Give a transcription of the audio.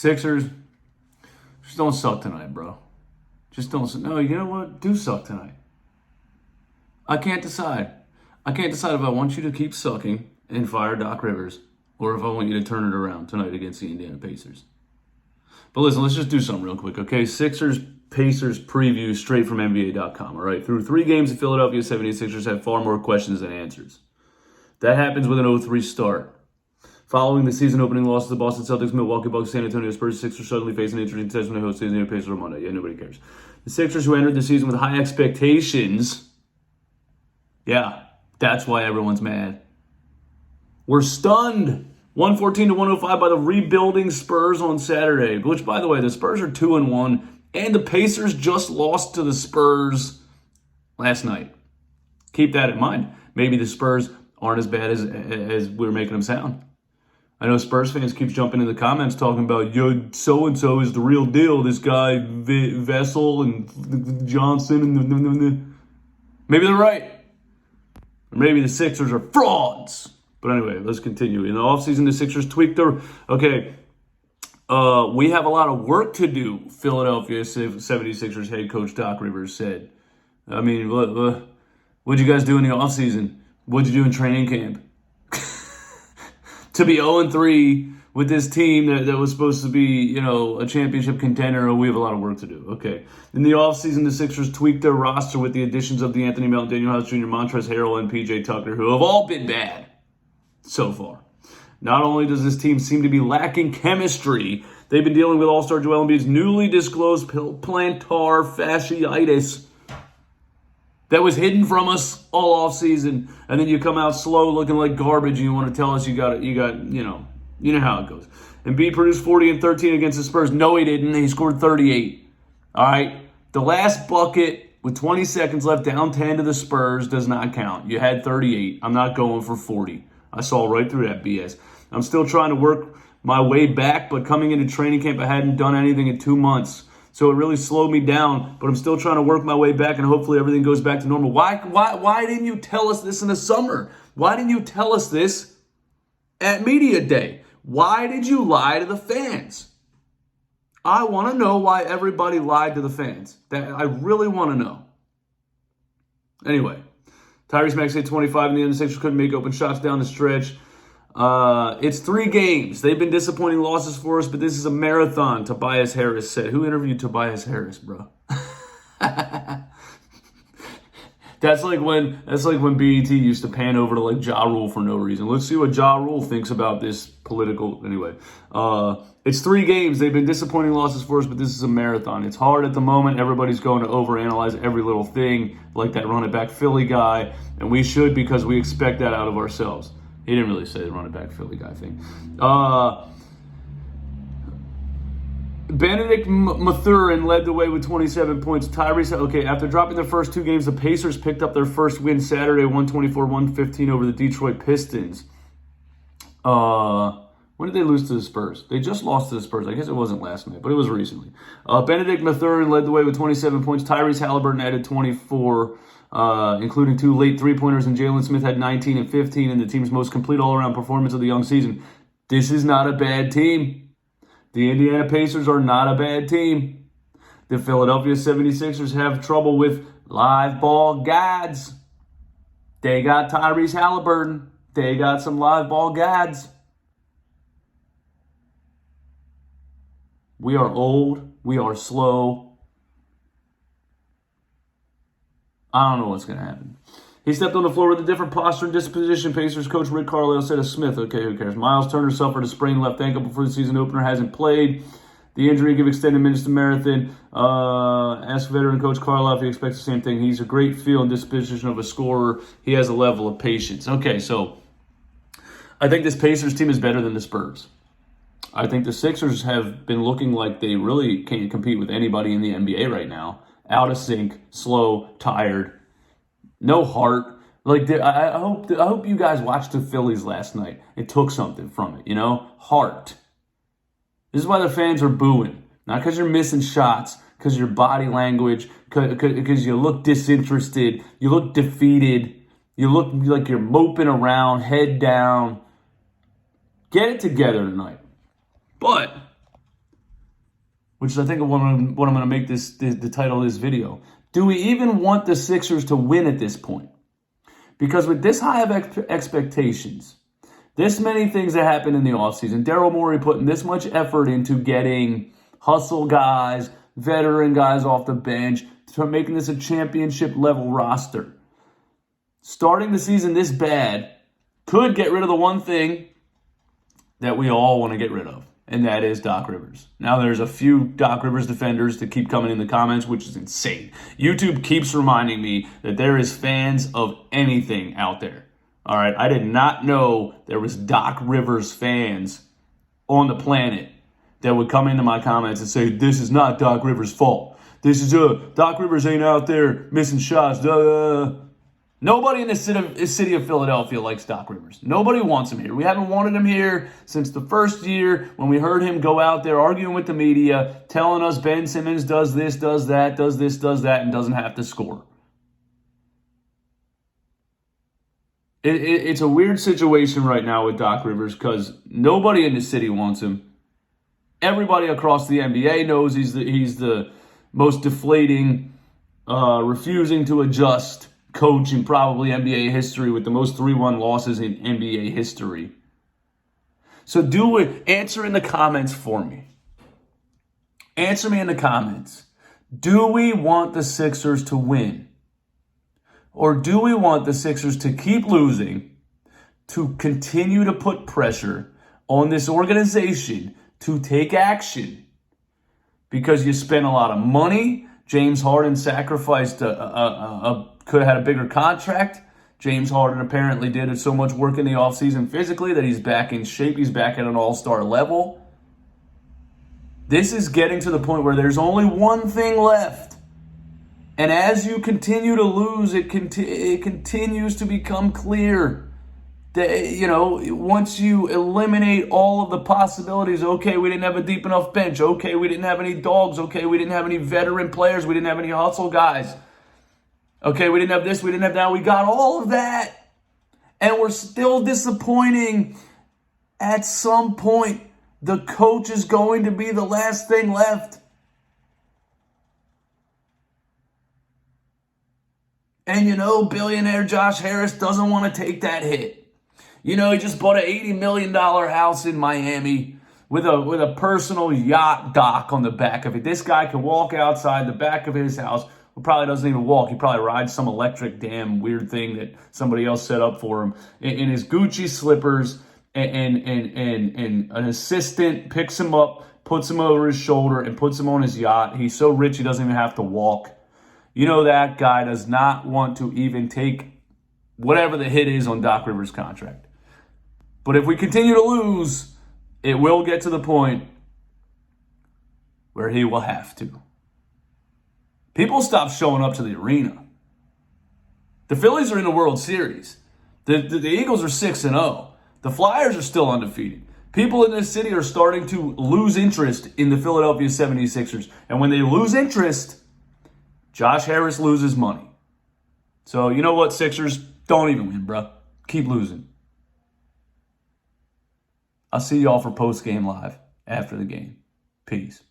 Sixers, just don't suck tonight, bro. Just don't. No, you know what? Do suck tonight. I can't decide. I can't decide if I want you to keep sucking and fire Doc Rivers or if I want you to turn it around tonight against the Indiana Pacers. But listen, let's just do something real quick, okay? Sixers-Pacers preview straight from NBA.com, all right? Through 3 games, the Philadelphia 76ers have far more questions than answers. That happens with an 0-3 start. Following the season-opening loss to the Boston Celtics, Milwaukee Bucks, San Antonio Spurs, Sixers suddenly face an interesting test when they host the Indiana Pacers on Monday. Yeah, nobody cares. The Sixers, who entered the season with high expectations, yeah, that's why everyone's mad. We're stunned. 114-105 by the rebuilding Spurs on Saturday, which, by the way, the Spurs are 2-1, and the Pacers just lost to the Spurs last night. Keep that in mind. Maybe the Spurs aren't as bad as we're making them sound. I know Spurs fans keep jumping in the comments talking about, yo, so-and-so is the real deal. This guy, Vessel and Johnson. And maybe they're right. Or maybe the Sixers are frauds. But anyway, let's continue. In the offseason, the Sixers tweaked their... Okay, we have a lot of work to do, Philadelphia 76ers head coach Doc Rivers said. I mean, what'd you guys do in the offseason? What'd you do in training camp? To be 0-3 with this team that was supposed to be, a championship contender, we have a lot of work to do. Okay. In the offseason, the Sixers tweaked their roster with the additions of Anthony Melton, Daniel House Jr., Montrezl Harrell, and P.J. Tucker, who have all been bad so far. Not only does this team seem to be lacking chemistry, they've been dealing with All-Star Joel Embiid's newly disclosed plantar fasciitis that was hidden from us all offseason, and then you come out slow looking like garbage and you want to tell us you know how it goes. Embiid produced 40 and 13 against the Spurs. No, he didn't. He scored 38. All right? The last bucket with 20 seconds left, down 10 to the Spurs, does not count. You had 38. I'm not going for 40. I saw right through that BS. I'm still trying to work my way back, but coming into training camp, I hadn't done anything in 2 months. So it really slowed me down, but I'm still trying to work my way back, and hopefully everything goes back to normal. Why didn't you tell us this in the summer? Why didn't you tell us this at Media Day? Why did you lie to the fans? I want to know why everybody lied to the fans. I really want to know. Anyway, Tyrese Maxey 25 in the end. The Sixers couldn't make open shots down the stretch. It's 3 games. They've been disappointing losses for us, but this is a marathon, Tobias Harris said. Who interviewed Tobias Harris, bro? That's like when BET used to pan over to like Ja Rule for no reason. Let's see what Ja Rule thinks about this political. Anyway, it's 3 games. They've been disappointing losses for us, but this is a marathon. It's hard at the moment. Everybody's going to overanalyze every little thing, like that run it back Philly guy, and we should, because we expect that out of ourselves. He didn't really say the run it back Philly guy thing. Benedict Mathurin led the way with 27 points. After dropping their first 2 games, the Pacers picked up their first win Saturday, 124-115 over the Detroit Pistons. When did they lose to the Spurs? They just lost to the Spurs. I guess it wasn't last night, but it was recently. Benedict Mathurin led the way with 27 points. Tyrese Halliburton added 24, including 2 late 3-pointers, and Jalen Smith had 19 and 15 in the team's most complete all-around performance of the young season. This is not a bad team. The Indiana Pacers are not a bad team. The Philadelphia 76ers have trouble with live ball guides. They got Tyrese Halliburton. They got some live ball guides. We are old. We are slow. I don't know what's going to happen. He stepped on the floor with a different posture and disposition. Pacers coach Rick Carlisle said of Smith, okay, who cares? Miles Turner suffered a sprained left ankle before the season opener, hasn't played. The injury give extended minutes to Marathon. Ask veteran coach Carlisle if he expects the same thing. He's a great feel and disposition of a scorer. He has a level of patience. Okay, so I think this Pacers team is better than the Spurs. I think the Sixers have been looking like they really can't compete with anybody in the NBA right now. Out of sync, slow, tired. No heart. Like, I hope you guys watched the Phillies last night and took something from it, Heart. This is why the fans are booing. Not because you're missing shots, because your body language, because you look disinterested, you look defeated, you look like you're moping around, head down. Get it together tonight. But which is I think what I'm going to make this the title of this video. Do we even want the Sixers to win at this point? Because with this high of expectations, this many things that happened in the offseason, Daryl Morey putting this much effort into getting hustle guys, veteran guys off the bench, to making this a championship level roster. Starting the season this bad could get rid of the one thing that we all want to get rid of, and that is Doc Rivers. Now, there's a few Doc Rivers defenders that keep coming in the comments, which is insane. YouTube keeps reminding me that there is fans of anything out there. All right, I did not know there was Doc Rivers fans on the planet that would come into my comments and say, this is not Doc Rivers' fault. This is Doc Rivers ain't out there missing shots. Nobody in the city of Philadelphia likes Doc Rivers. Nobody wants him here. We haven't wanted him here since the first year when we heard him go out there arguing with the media, telling us Ben Simmons does this, does that, does this, does that, and doesn't have to score. It's a weird situation right now with Doc Rivers because nobody in the city wants him. Everybody across the NBA knows he's the most deflating, refusing to adjust coach in probably NBA history with the most 3-1 losses in NBA history. So answer in the comments for me. Answer me in the comments. Do we want the Sixers to win? Or do we want the Sixers to keep losing, to continue to put pressure on this organization to take action? Because you spent a lot of money. James Harden sacrificed could have had a bigger contract. James Harden apparently did so much work in the offseason physically that he's back in shape. He's back at an all-star level. This is getting to the point where there's only one thing left. And as you continue to lose, it continues to become clear that, once you eliminate all of the possibilities, okay, we didn't have a deep enough bench. Okay, we didn't have any dogs. Okay, we didn't have any veteran players. We didn't have any hustle guys. Okay, we didn't have this, we didn't have that. We got all of that. And we're still disappointing. At some point, the coach is going to be the last thing left. And billionaire Josh Harris doesn't want to take that hit. He just bought an $80 million house in Miami with a personal yacht dock on the back of it. This guy can walk outside the back of his house. Well, probably doesn't even walk. He probably rides some electric damn weird thing that somebody else set up for him in his Gucci slippers, and an assistant picks him up, puts him over his shoulder, and puts him on his yacht. He's so rich he doesn't even have to walk. That guy does not want to even take whatever the hit is on Doc Rivers' contract. But if we continue to lose, it will get to the point where he will have to. People stop showing up to the arena. The Phillies are in the World Series. The Eagles are 6-0. The Flyers are still undefeated. People in this city are starting to lose interest in the Philadelphia 76ers. And when they lose interest, Josh Harris loses money. So you know what, Sixers? Don't even win, bro. Keep losing. I'll see y'all for post-game live after the game. Peace.